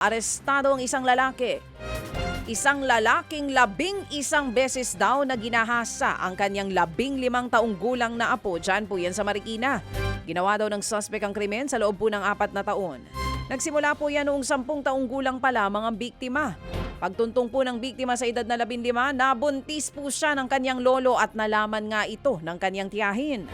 Arestado ang isang lalaki. Isang lalaking 11 beses daw na ginahasa ang kanyang 15 taong gulang na apo. Diyan po yan sa Marikina. Ginawa daw ng suspect ang krimen sa loob po ng 4 na taon. Nagsimula po yan noong 10 taong gulang pa lamang ang biktima. Pagtuntong po ng biktima sa edad na 15, nabuntis po siya ng kanyang lolo at nalaman nga ito ng kanyang tiyahin.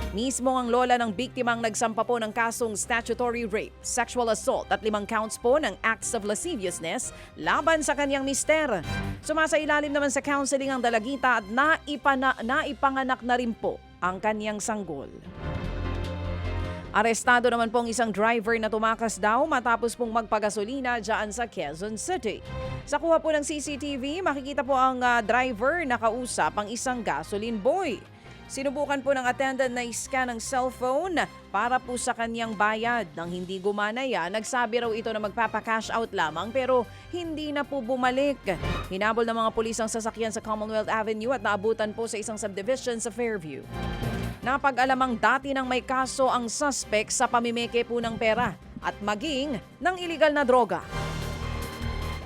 Mismo ang lola ng biktima ang nagsampa po ng kasong statutory rape, sexual assault at 5 counts po ng acts of lasciviousness laban sa kanyang mister. Sumasailalim naman sa counseling ang dalagita at naipanganak na rin po ang kanyang sanggol. Arestado naman pong isang driver na tumakas daw matapos pong magpagasolina dyan sa Quezon City. Sa kuha po ng CCTV, makikita po ang driver na kausap ang isang gasoline boy. Sinubukan po ng attendant na i-scan ang cellphone para po sa kanyang bayad. Nang hindi gumana yan, nagsabi raw ito na magpapa-cash out lamang pero hindi na po bumalik. Hinabol ng mga pulis ang sasakyan sa Commonwealth Avenue at naabutan po sa isang subdivision sa Fairview. Napag-alamang dati nang may kaso ang suspect sa pamimeke po ng pera at maging ng iligal na droga.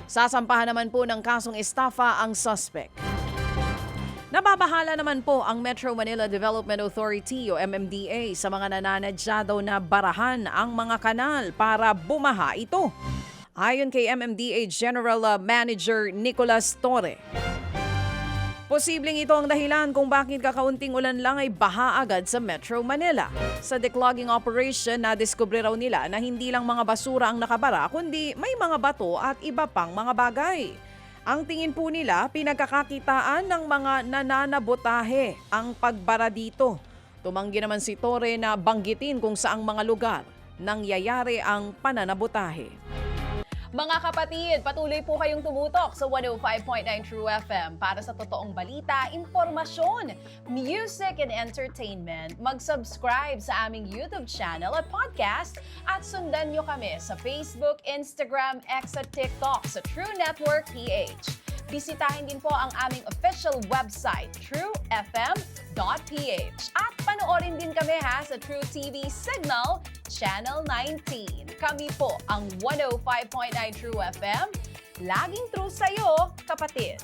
Sasampahan naman po ng kasong estafa ang suspect. Nababahala naman po ang Metro Manila Development Authority o MMDA sa mga nananadya daw na barahan ang mga kanal para bumaha ito. Ayon kay MMDA General Manager Nicolas Torre, posibleng ito ang dahilan kung bakit kakaunting ulan lang ay baha agad sa Metro Manila. Sa declogging operation, nadiskubre raw nila na hindi lang mga basura ang nakabara kundi may mga bato at iba pang mga bagay. Ang tingin po nila, pinagkakakitaan ng mga nananabotahe ang pagbara dito. Tumanggi naman si Torre na banggitin kung saang mga lugar nangyayari ang pananabotahe. Mga kapatid, patuloy po kayong tumutok sa 105.9 True FM para sa totoong balita, impormasyon, music and entertainment. Mag-subscribe sa aming YouTube channel at podcast at sundan nyo kami sa Facebook, Instagram, X at TikTok sa True Network PH. Bisitahin din po ang aming official website, truefm.ph. At panoorin din kami sa True TV Signal, Channel 19. Kami po ang 105.9 True FM. Laging true sa'yo, kapatid.